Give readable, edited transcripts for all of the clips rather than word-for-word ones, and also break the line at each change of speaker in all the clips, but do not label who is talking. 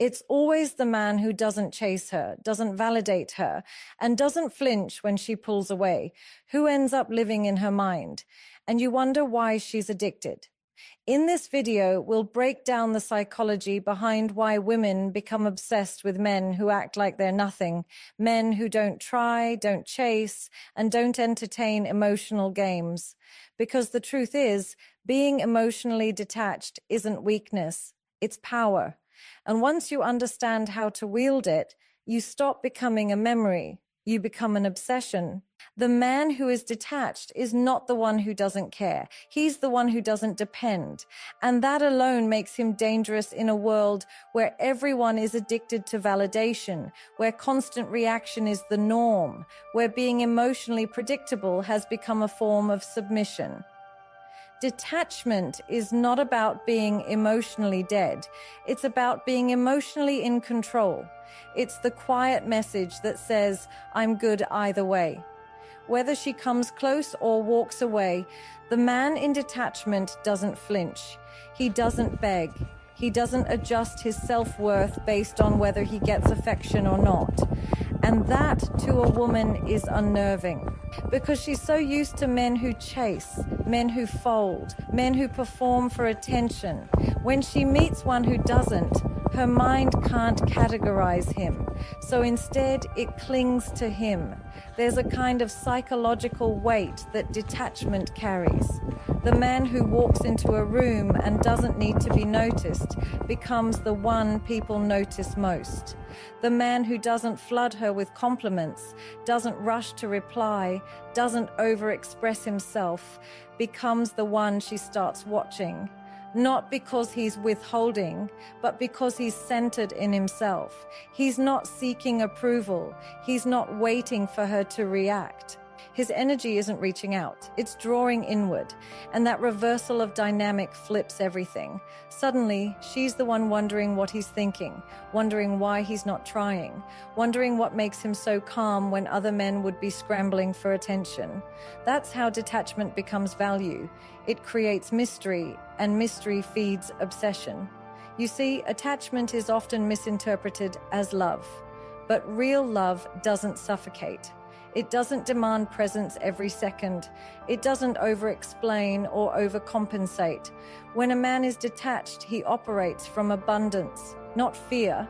It's always the man who doesn't chase her, doesn't validate her, and doesn't flinch when she pulls away, who ends up living in her mind. And you wonder why she's addicted. In this video, we'll break down the psychology behind why women become obsessed with men who act like they're nothing, men who don't try, don't chase, and don't entertain emotional games. Because the truth is, being emotionally detached isn't weakness, it's power. And once you understand how to wield it, you stop becoming a memory, you become an obsession. The man who is detached is not the one who doesn't care. He's the one who doesn't depend. And that alone makes him dangerous in a world where everyone is addicted to validation, where constant reaction is the norm, where being emotionally predictable has become a form of submission. Detachment is not about being emotionally dead. It's about being emotionally in control. It's the quiet message that says, I'm good either way. Whether she comes close or walks away, the man in detachment doesn't flinch. He doesn't beg. He doesn't adjust his self-worth based on whether he gets affection or not. And that, to a woman, is unnerving. Because she's so used to men who chase, men who fold, men who perform for attention. When she meets one who doesn't, her mind can't categorize him. So instead, it clings to him. There's a kind of psychological weight that detachment carries. The man who walks into a room and doesn't need to be noticed becomes the one people notice most. The man who doesn't flood her with compliments, doesn't rush to reply, doesn't overexpress himself, becomes the one she starts watching. Not because he's withholding, but because he's centered in himself. He's not seeking approval. He's not waiting for her to react. His energy isn't reaching out, it's drawing inward, and that reversal of dynamic flips everything. Suddenly, she's the one wondering what he's thinking, wondering why he's not trying, wondering what makes him so calm when other men would be scrambling for attention. That's how detachment becomes value. It creates mystery, and mystery feeds obsession. You see, attachment is often misinterpreted as love, but real love doesn't suffocate. It doesn't demand presence every second. It doesn't over-explain or overcompensate. When a man is detached, he operates from abundance, not fear.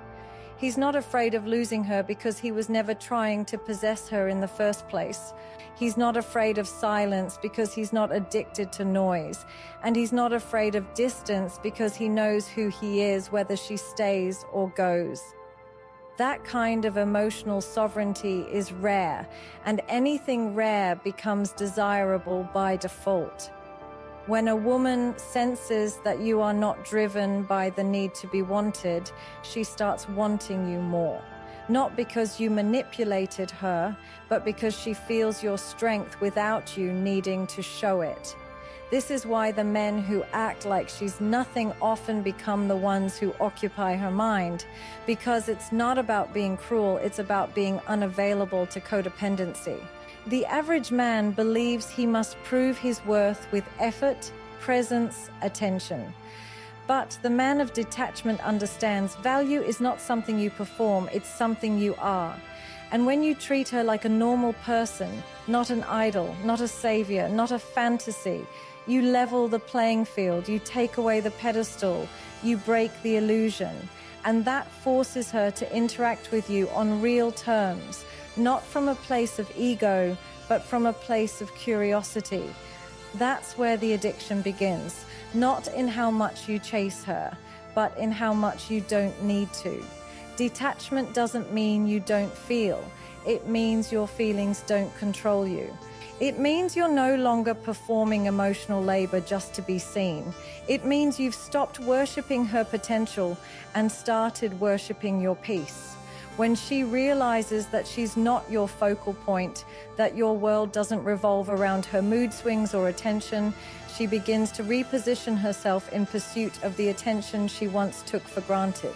He's not afraid of losing her because he was never trying to possess her in the first place. He's not afraid of silence because he's not addicted to noise. And he's not afraid of distance because he knows who he is, whether she stays or goes. That kind of emotional sovereignty is rare, and anything rare becomes desirable by default. When a woman senses that you are not driven by the need to be wanted, she starts wanting you more. Not because you manipulated her, but because she feels your strength without you needing to show it. This is why the men who act like she's nothing often become the ones who occupy her mind, because it's not about being cruel, it's about being unavailable to codependency. The average man believes he must prove his worth with effort, presence, attention. But the man of detachment understands value is not something you perform, it's something you are. And when you treat her like a normal person, not an idol, not a savior, not a fantasy, you level the playing field, you take away the pedestal, you break the illusion. And that forces her to interact with you on real terms, not from a place of ego, but from a place of curiosity. That's where the addiction begins, not in how much you chase her, but in how much you don't need to. Detachment doesn't mean you don't feel. It means your feelings don't control you. It means you're no longer performing emotional labor just to be seen. It means you've stopped worshiping her potential and started worshiping your peace. When she realizes that she's not your focal point, that your world doesn't revolve around her mood swings or attention, she begins to reposition herself in pursuit of the attention she once took for granted.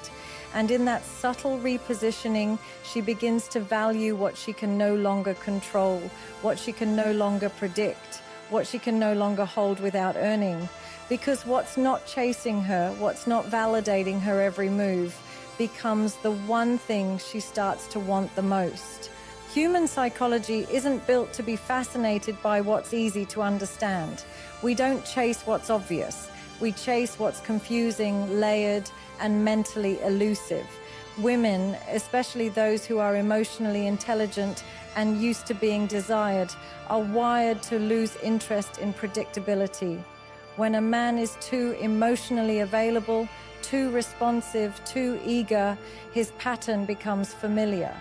And in that subtle repositioning, she begins to value what she can no longer control, what she can no longer predict, what she can no longer hold without earning. Because what's not chasing her, what's not validating her every move, becomes the one thing she starts to want the most. Human psychology isn't built to be fascinated by what's easy to understand. We don't chase what's obvious. We chase what's confusing, layered, and mentally elusive. Women, especially those who are emotionally intelligent and used to being desired, are wired to lose interest in predictability. When a man is too emotionally available, too responsive, too eager, his pattern becomes familiar.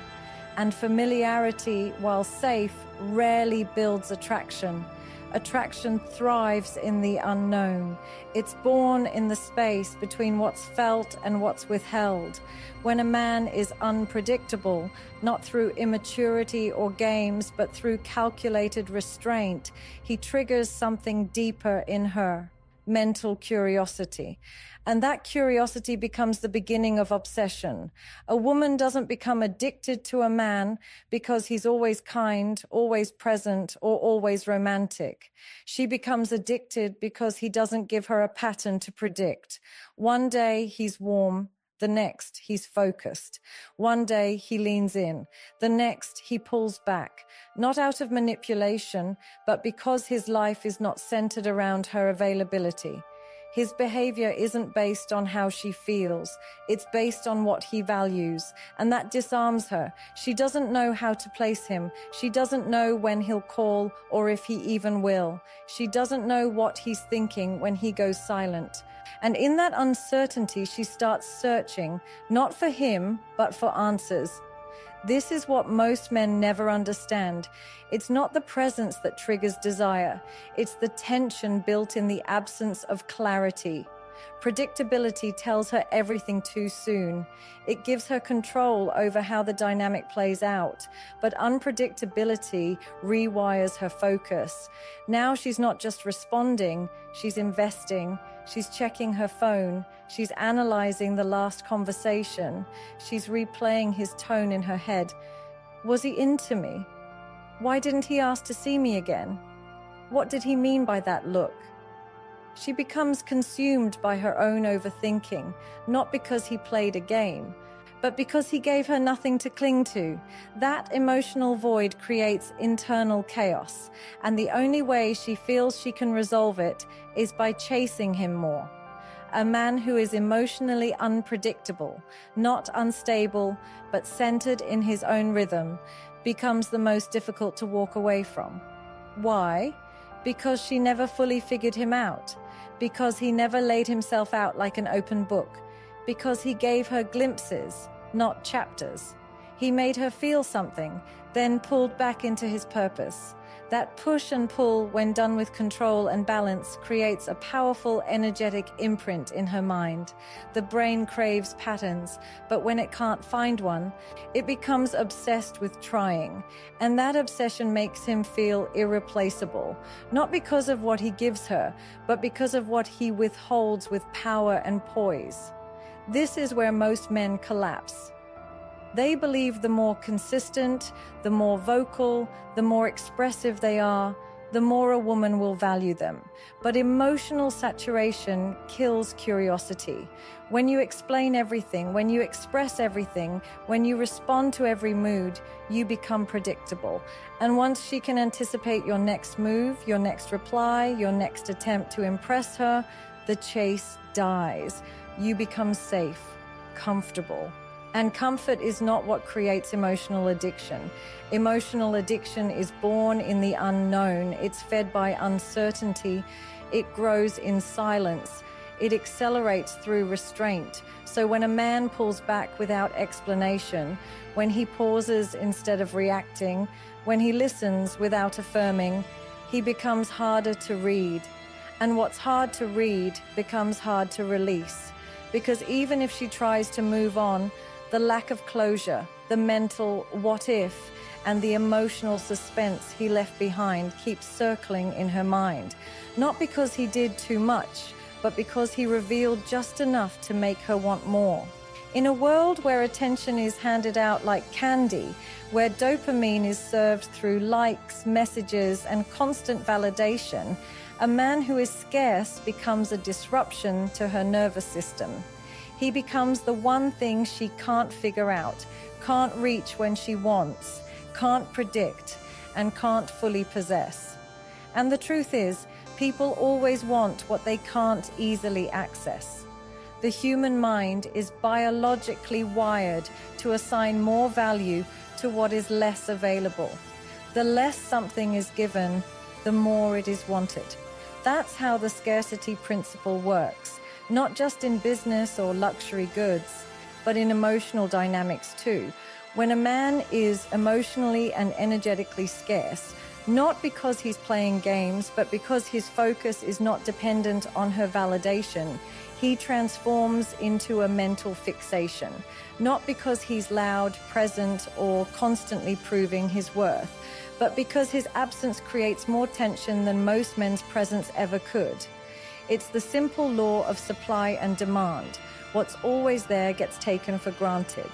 And familiarity, while safe, rarely builds attraction. Attraction thrives in the unknown. It's born in the space between what's felt and what's withheld. When a man is unpredictable, not through immaturity or games, but through calculated restraint, he triggers something deeper in her, mental curiosity. And that curiosity becomes the beginning of obsession. A woman doesn't become addicted to a man because he's always kind, always present, or always romantic. She becomes addicted because he doesn't give her a pattern to predict. One day he's warm, the next he's focused. One day he leans in, the next he pulls back, not out of manipulation, but because his life is not centered around her availability. His behavior isn't based on how she feels. It's based on what he values. And that disarms her. She doesn't know how to place him. She doesn't know when he'll call or if he even will. She doesn't know what he's thinking when he goes silent. And in that uncertainty, she starts searching, not for him, but for answers. This is what most men never understand. It's not the presence that triggers desire. It's the tension built in the absence of clarity. Predictability tells her everything too soon. It gives her control over how the dynamic plays out. But unpredictability rewires her focus. Now she's not just responding, she's investing. She's checking her phone. She's analyzing the last conversation. She's replaying his tone in her head. Was he into me? Why didn't he ask to see me again? What did he mean by that look? She becomes consumed by her own overthinking, not because he played a game, but because he gave her nothing to cling to. That emotional void creates internal chaos, and the only way she feels she can resolve it is by chasing him more. A man who is emotionally unpredictable, not unstable, but centered in his own rhythm, becomes the most difficult to walk away from. Why? Because she never fully figured him out. Because he never laid himself out like an open book. Because he gave her glimpses, not chapters. He made her feel something, then pulled back into his purpose. That push and pull, when done with control and balance, creates a powerful, energetic imprint in her mind. The brain craves patterns, but when it can't find one, it becomes obsessed with trying. And that obsession makes him feel irreplaceable, not because of what he gives her, but because of what he withholds with power and poise. This is where most men collapse. They believe the more consistent, the more vocal, the more expressive they are, the more a woman will value them. But emotional saturation kills curiosity. When you explain everything, when you express everything, when you respond to every mood, you become predictable. And once she can anticipate your next move, your next reply, your next attempt to impress her, the chase dies. You become safe, comfortable. And comfort is not what creates emotional addiction. Emotional addiction is born in the unknown. It's fed by uncertainty. It grows in silence. It accelerates through restraint. So when a man pulls back without explanation, when he pauses instead of reacting, when he listens without affirming, he becomes harder to read. And what's hard to read becomes hard to release. Because even if she tries to move on, the lack of closure, the mental what if, and the emotional suspense he left behind keeps circling in her mind. Not because he did too much, but because he revealed just enough to make her want more. In a world where attention is handed out like candy, where dopamine is served through likes, messages, and constant validation, a man who is scarce becomes a disruption to her nervous system. He becomes the one thing she can't figure out, can't reach when she wants, can't predict, and can't fully possess. And the truth is, people always want what they can't easily access. The human mind is biologically wired to assign more value to what is less available. The less something is given, the more it is wanted. That's how the scarcity principle works, not just in business or luxury goods, but in emotional dynamics too. When a man is emotionally and energetically scarce, not because he's playing games, but because his focus is not dependent on her validation, he transforms into a mental fixation, not because he's loud, present, or constantly proving his worth, but because his absence creates more tension than most men's presence ever could. It's the simple law of supply and demand. What's always there gets taken for granted.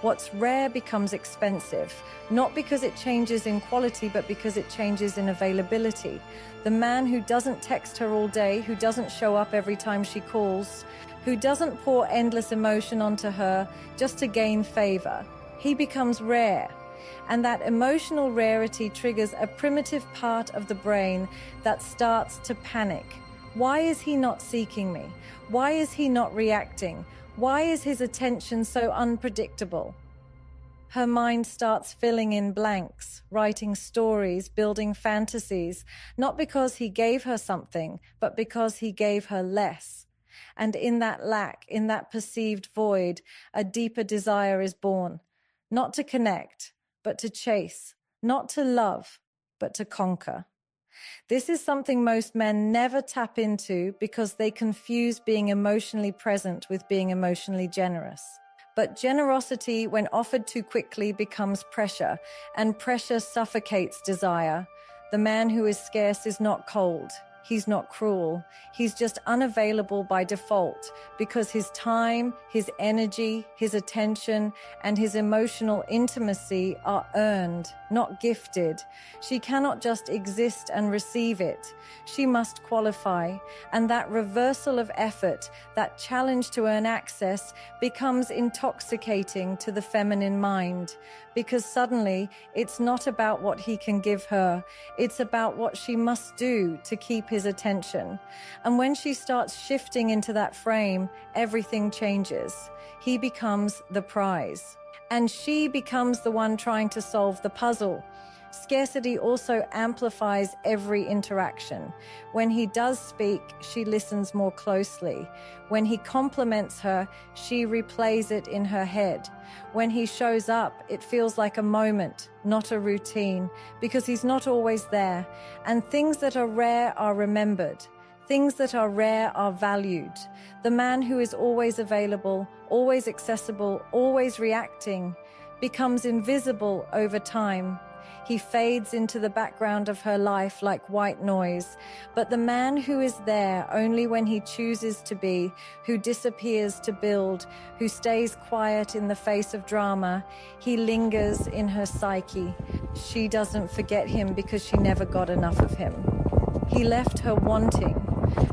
What's rare becomes expensive, not because it changes in quality, but because it changes in availability. The man who doesn't text her all day, who doesn't show up every time she calls, who doesn't pour endless emotion onto her just to gain favor, he becomes rare. And that emotional rarity triggers a primitive part of the brain that starts to panic. Why is he not seeking me? Why is he not reacting? Why is his attention so unpredictable? Her mind starts filling in blanks, writing stories, building fantasies, not because he gave her something, but because he gave her less. And in that lack, in that perceived void, a deeper desire is born, not to connect, but to chase, not to love, but to conquer. This is something most men never tap into because they confuse being emotionally present with being emotionally generous. But generosity, when offered too quickly, becomes pressure, and pressure suffocates desire. The man who is scarce is not cold. He's not cruel. He's just unavailable by default because his time, his energy, his attention, and his emotional intimacy are earned, not gifted. She cannot just exist and receive it. She must qualify. And that reversal of effort, that challenge to earn access, becomes intoxicating to the feminine mind. Because suddenly, it's not about what he can give her. It's about what she must do to keep his attention. And when she starts shifting into that frame, everything changes. He becomes the prize. And she becomes the one trying to solve the puzzle. Scarcity also amplifies every interaction. When he does speak, she listens more closely. When he compliments her, she replays it in her head. When he shows up, it feels like a moment, not a routine, because he's not always there. And things that are rare are remembered. Things that are rare are valued. The man who is always available, always accessible, always reacting, becomes invisible over time. He fades into the background of her life like white noise. But the man who is there only when he chooses to be, who disappears to build, who stays quiet in the face of drama, he lingers in her psyche. She doesn't forget him because she never got enough of him. He left her wanting,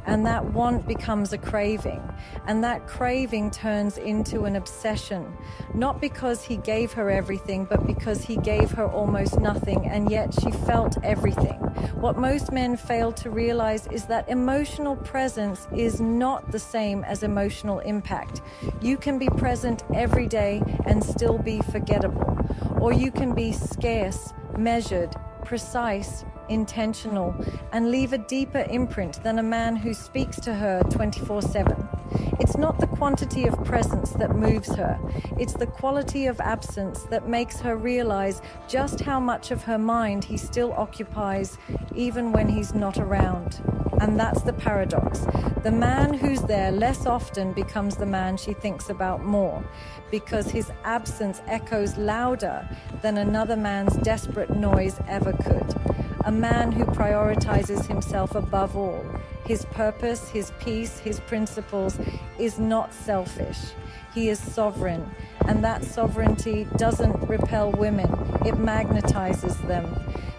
and that want becomes a craving, and that craving turns into an obsession, not because he gave her everything, but because he gave her almost nothing, and yet she felt everything. What most men fail to realize is that emotional presence is not the same as emotional impact. You can be present every day and still be forgettable, or you can be scarce, measured, precise, intentional, and leave a deeper imprint than a man who speaks to her 24/7. It's not the quantity of presence that moves her. It's the quality of absence that makes her realize just how much of her mind he still occupies, even when he's not around. And that's the paradox. The man who's there less often becomes the man she thinks about more, because his absence echoes louder than another man's desperate noise ever could. A man who prioritizes himself above all. His purpose, his peace, his principles is not selfish. He is sovereign, and that sovereignty doesn't repel women, it magnetizes them.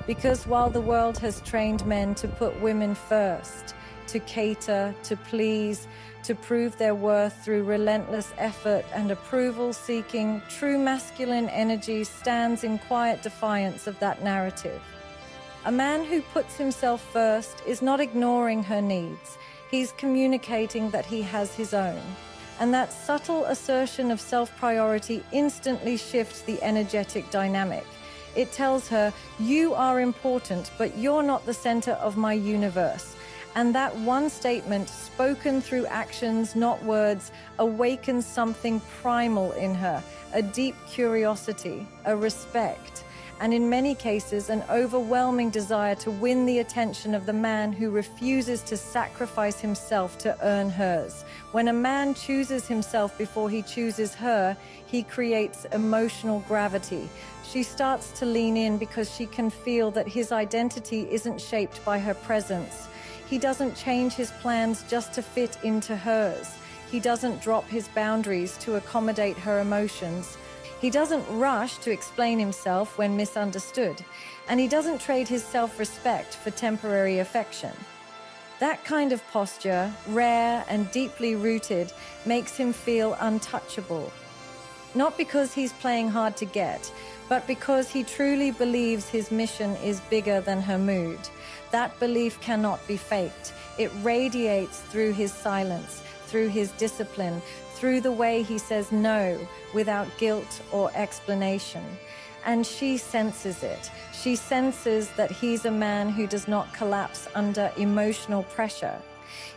Because while the world has trained men to put women first, to cater, to please, to prove their worth through relentless effort and approval-seeking, true masculine energy stands in quiet defiance of that narrative. A man who puts himself first is not ignoring her needs. He's communicating that he has his own. And that subtle assertion of self-priority instantly shifts the energetic dynamic. It tells her, you are important, but you're not the center of my universe. And that one statement, spoken through actions, not words, awakens something primal in her, a deep curiosity, a respect, and in many cases, an overwhelming desire to win the attention of the man who refuses to sacrifice himself to earn hers. When a man chooses himself before he chooses her, he creates emotional gravity. She starts to lean in because she can feel that his identity isn't shaped by her presence. He doesn't change his plans just to fit into hers. He doesn't drop his boundaries to accommodate her emotions. He doesn't rush to explain himself when misunderstood, and he doesn't trade his self-respect for temporary affection. That kind of posture, rare and deeply rooted, makes him untouchable. Untouchable. Not because he's playing hard to get, but because he truly believes his mission is bigger than her mood. That belief cannot be faked. It radiates through his silence, through his discipline, through the way he says no without guilt or explanation. And she senses it. She senses that he's a man who does not collapse under emotional pressure.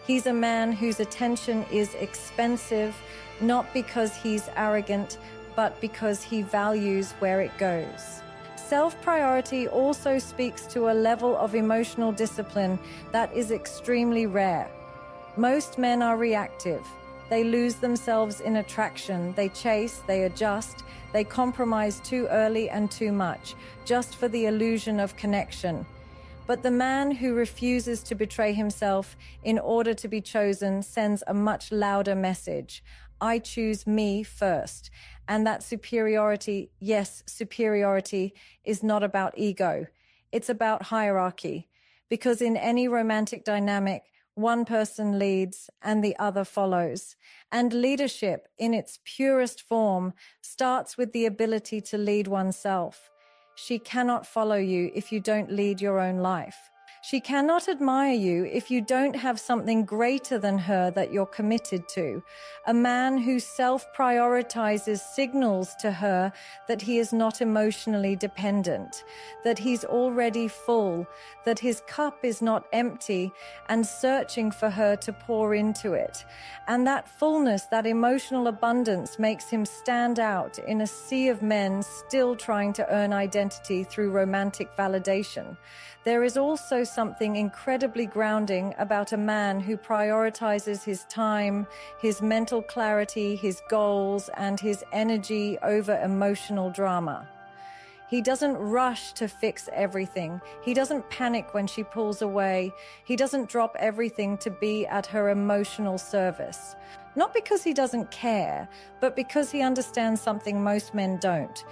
He's a man whose attention is expensive, not because he's arrogant, but because he values where it goes. Self-priority also speaks to a level of emotional discipline that is extremely rare. Most men are reactive. They lose themselves in attraction. They chase, they adjust, they compromise too early and too much, just for the illusion of connection. But the man who refuses to betray himself in order to be chosen sends a much louder message. I choose me first. And that superiority, yes, superiority is not about ego. It's about hierarchy. Because in any romantic dynamic, one person leads and the other follows. And leadership, in its purest form, starts with the ability to lead oneself. She cannot follow you if you don't lead your own life. She cannot admire you if you don't have something greater than her that you're committed to. A man who self-prioritizes signals to her that he is not emotionally dependent, that he's already full, that his cup is not empty and searching for her to pour into it. And that fullness, that emotional abundance makes him stand out in a sea of men still trying to earn identity through romantic validation. There is also something incredibly grounding about a man who prioritizes his time, his mental clarity, his goals, and his energy over emotional drama. He doesn't rush to fix everything. He doesn't panic when she pulls away. He doesn't drop everything to be at her emotional service. Not because he doesn't care, but because he understands something most men don't.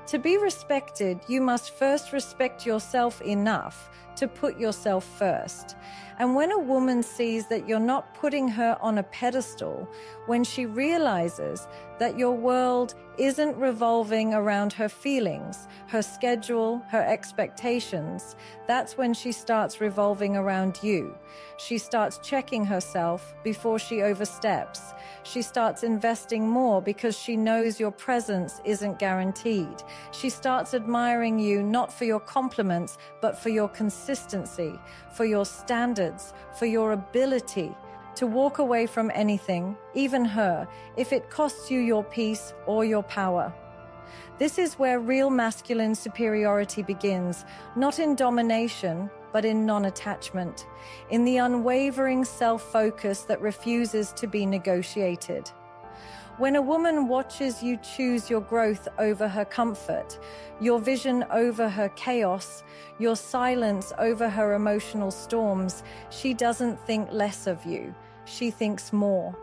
To be respected, you must first respect yourself enough to put yourself first. And when a woman sees that you're not putting her on a pedestal, when she realizes that your world isn't revolving around her feelings, her schedule, her expectations, that's when she starts revolving around you. She starts checking herself before she oversteps. She starts investing more because she knows your presence isn't guaranteed. She starts admiring you not for your compliments, but for your consistency, for your standards, for your ability to walk away from anything, even her, if it costs you your peace or your power. This is where real masculine superiority begins, not in domination, but in non-attachment, in the unwavering self-focus that refuses to be negotiated. When a woman watches you choose your growth over her comfort, your vision over her chaos, your silence over her emotional storms, she doesn't think less of you. She thinks more.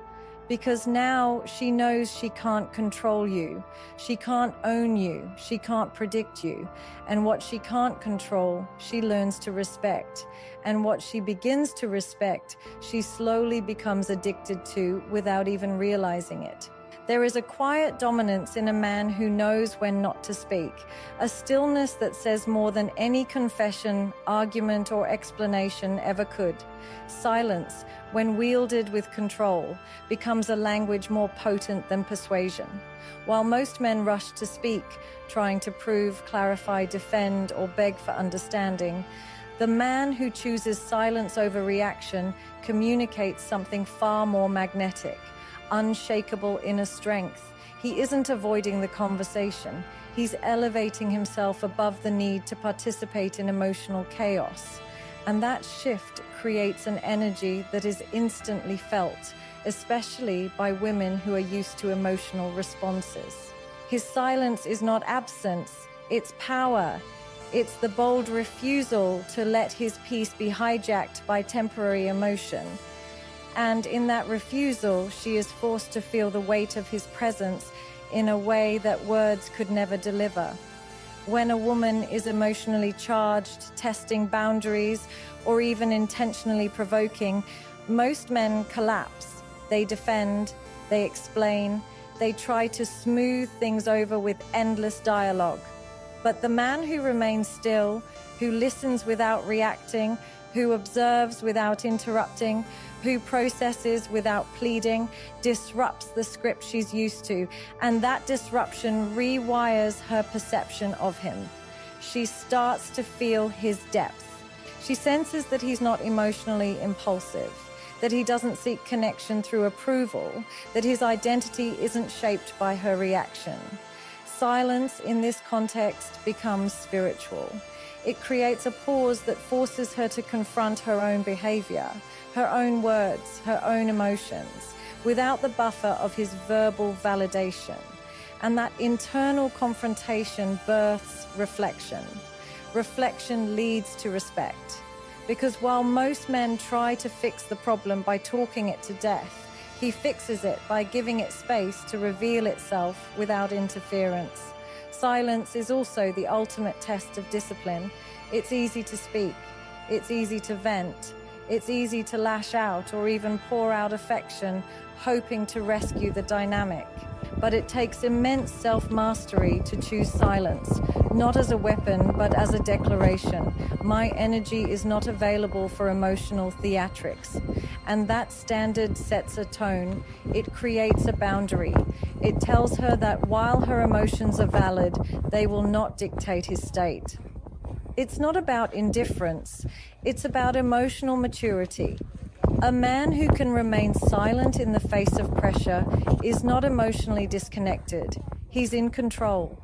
because now she knows she can't control you. She can't own you. She can't predict you. And what she can't control, she learns to respect. And what she begins to respect, she slowly becomes addicted to without even realizing it. There is a quiet dominance in a man who knows when not to speak, a stillness that says more than any confession, argument, or explanation ever could. Silence, when wielded with control, becomes a language more potent than persuasion. While most men rush to speak, trying to prove, clarify, defend, or beg for understanding, the man who chooses silence over reaction communicates something far more magnetic. Unshakable inner strength. He isn't avoiding the conversation. He's elevating himself above the need to participate in emotional chaos. And that shift creates an energy that is instantly felt, especially by women who are used to emotional responses. His silence is not absence, it's power. It's the bold refusal to let his peace be hijacked by temporary emotion. And in that refusal, she is forced to feel the weight of his presence in a way that words could never deliver. When a woman is emotionally charged, testing boundaries, or even intentionally provoking, most men collapse. They defend, they explain, they try to smooth things over with endless dialogue. But the man who remains still, who listens without reacting, who observes without interrupting, who processes without pleading, disrupts the script she's used to, and that disruption rewires her perception of him. She starts to feel his depth. She senses that he's not emotionally impulsive, that he doesn't seek connection through approval, that his identity isn't shaped by her reaction. Silence in this context becomes spiritual. It creates a pause that forces her to confront her own behavior, her own words, her own emotions, without the buffer of his verbal validation. And that internal confrontation births reflection. Reflection leads to respect. Because while most men try to fix the problem by talking it to death, he fixes it by giving it space to reveal itself without interference. Silence is also the ultimate test of discipline. It's easy to speak. It's easy to vent. It's easy to lash out or even pour out affection, hoping to rescue the dynamic. But it takes immense self-mastery to choose silence, not as a weapon, but as a declaration. My energy is not available for emotional theatrics. And that standard sets a tone. It creates a boundary. It tells her that while her emotions are valid, they will not dictate his state. It's not about indifference. It's about emotional maturity. A man who can remain silent in the face of pressure is not emotionally disconnected. He's in control.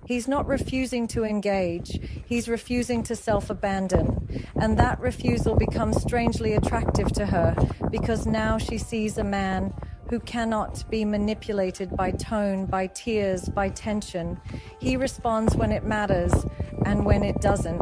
He's not refusing to engage. He's refusing to self-abandon. And that refusal becomes strangely attractive to her because now she sees a man who cannot be manipulated by tone, by tears, by tension. He responds when it matters, and when it doesn't,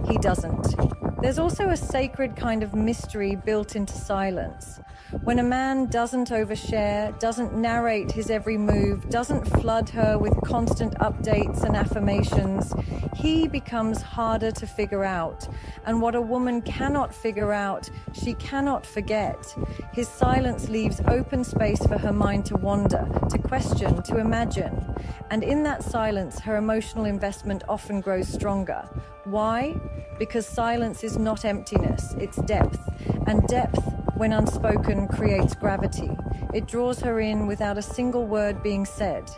he doesn't. There's also a sacred kind of mystery built into silence. When a man doesn't overshare, doesn't narrate his every move, doesn't flood her with constant updates and affirmations, he becomes harder to figure out. And what a woman cannot figure out, she cannot forget. His silence leaves open space for her mind to wander, to question, to imagine. And in that silence, her emotional investment often grows stronger. Why? Because silence is not emptiness, it's depth. And depth, when unspoken, creates gravity. It draws her in without a single word being said.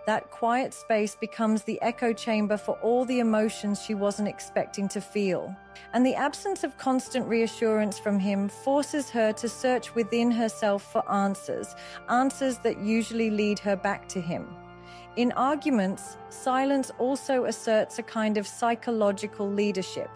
That quiet space becomes the echo chamber for all the emotions she wasn't expecting to feel. And the absence of constant reassurance from him forces her to search within herself for answers that usually lead her back to him. In arguments, silence also asserts a kind of psychological leadership.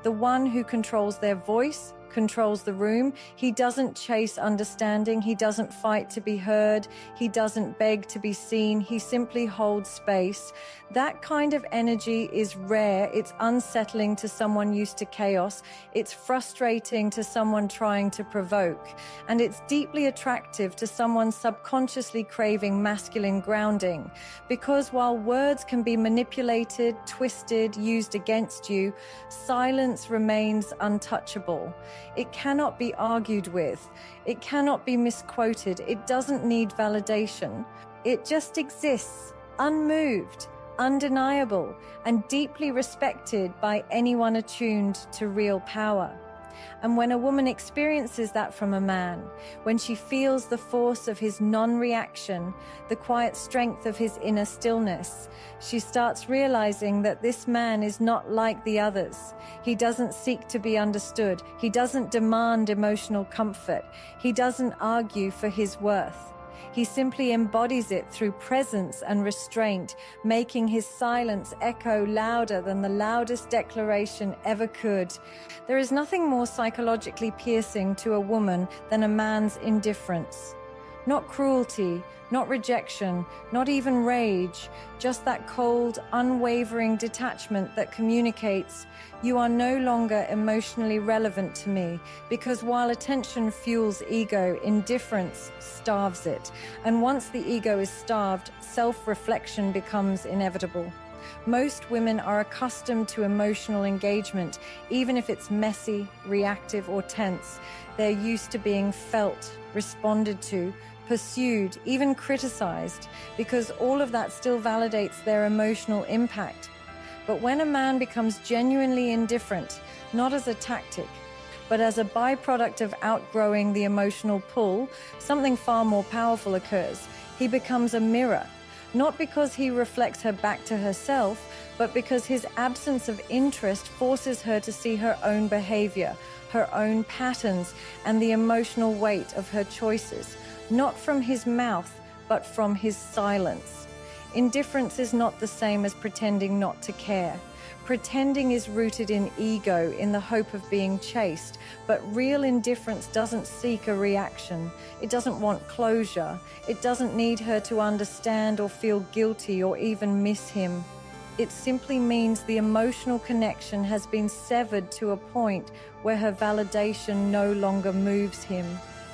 The one who controls their voice controls the room. He doesn't chase understanding. He doesn't fight to be heard. He doesn't beg to be seen. He simply holds space. That kind of energy is rare. It's unsettling to someone used to chaos. It's frustrating to someone trying to provoke. And it's deeply attractive to someone subconsciously craving masculine grounding. Because while words can be manipulated, twisted, used against you, silence remains untouchable. It cannot be argued with. It cannot be misquoted. It doesn't need validation. It just exists, unmoved, undeniable, and deeply respected by anyone attuned to real power. And when a woman experiences that from a man, when she feels the force of his non-reaction, the quiet strength of his inner stillness, she starts realizing that this man is not like the others. He doesn't seek to be understood. He doesn't demand emotional comfort. He doesn't argue for his worth. He simply embodies it through presence and restraint, making his silence echo louder than the loudest declaration ever could. There is nothing more psychologically piercing to a woman than a man's indifference. Not cruelty, not rejection, not even rage, just that cold, unwavering detachment that communicates, "You are no longer emotionally relevant to me," because while attention fuels ego, indifference starves it. And once the ego is starved, self-reflection becomes inevitable. Most women are accustomed to emotional engagement, even if it's messy, reactive, or tense. They're used to being felt, responded to, pursued, even criticized, because all of that still validates their emotional impact. But when a man becomes genuinely indifferent, not as a tactic, but as a byproduct of outgrowing the emotional pull, something far more powerful occurs. He becomes a mirror, not because he reflects her back to herself, but because his absence of interest forces her to see her own behavior, her own patterns, and the emotional weight of her choices, not from his mouth, but from his silence. Indifference is not the same as pretending not to care. Pretending is rooted in ego, in the hope of being chased, but real indifference doesn't seek a reaction. It doesn't want closure. It doesn't need her to understand or feel guilty or even miss him. It simply means the emotional connection has been severed to a point where her validation no longer moves him.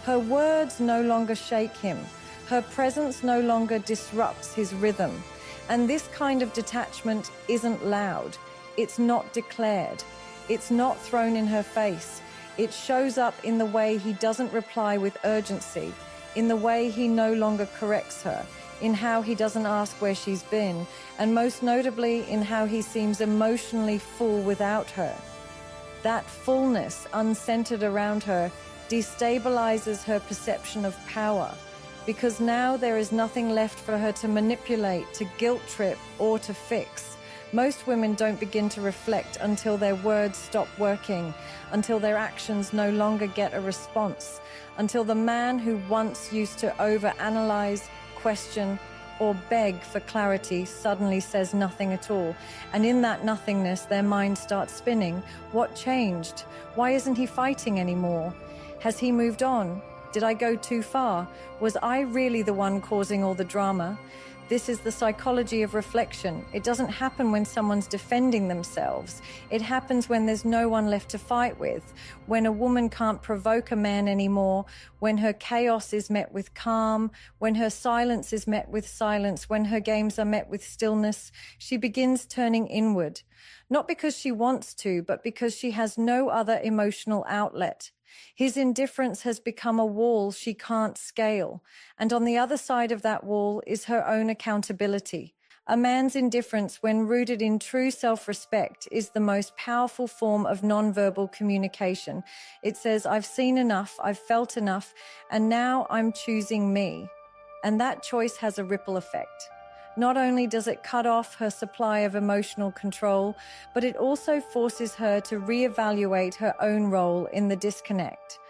Her words no longer shake him. Her presence no longer disrupts his rhythm. And this kind of detachment isn't loud. It's not declared. It's not thrown in her face. It shows up in the way he doesn't reply with urgency, in the way he no longer corrects her, in how he doesn't ask where she's been, and most notably in how he seems emotionally full without her. That fullness, uncentered around her, destabilizes her perception of power, because now there is nothing left for her to manipulate, to guilt trip, or to fix. Most women don't begin to reflect until their words stop working, until their actions no longer get a response, until the man who once used to overanalyze, question, or beg for clarity suddenly says nothing at all. And in that nothingness, their mind starts spinning. What changed? Why isn't he fighting anymore? Has he moved on? Did I go too far? Was I really the one causing all the drama? This is the psychology of reflection. It doesn't happen when someone's defending themselves. It happens when there's no one left to fight with, when a woman can't provoke a man anymore, when her chaos is met with calm, when her silence is met with silence, when her games are met with stillness. She begins turning inward, not because she wants to, but because she has no other emotional outlet. His indifference has become a wall she can't scale, and on the other side of that wall is her own accountability. A man's indifference, when rooted in true self-respect, is the most powerful form of nonverbal communication. It says, I've seen enough, I've felt enough, and now I'm choosing me. And that choice has a ripple effect. Not only does it cut off her supply of emotional control, but it also forces her to reevaluate her own role in the disconnect.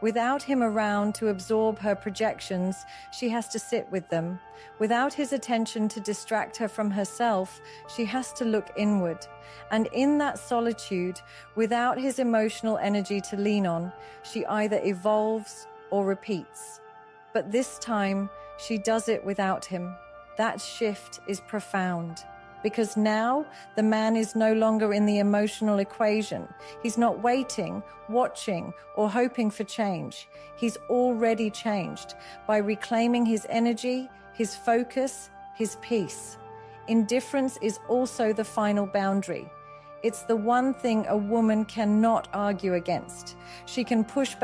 Without him around to absorb her projections, she has to sit with them. Without his attention to distract her from herself, she has to look inward. And in that solitude, without his emotional energy to lean on, she either evolves or repeats. But this time, she does it without him. That shift is profound. Because now the man is no longer in the emotional equation. He's not waiting, watching, or hoping for change. He's already changed by reclaiming his energy, his focus, his peace. Indifference is also the final boundary. It's the one thing a woman cannot argue against. She can push back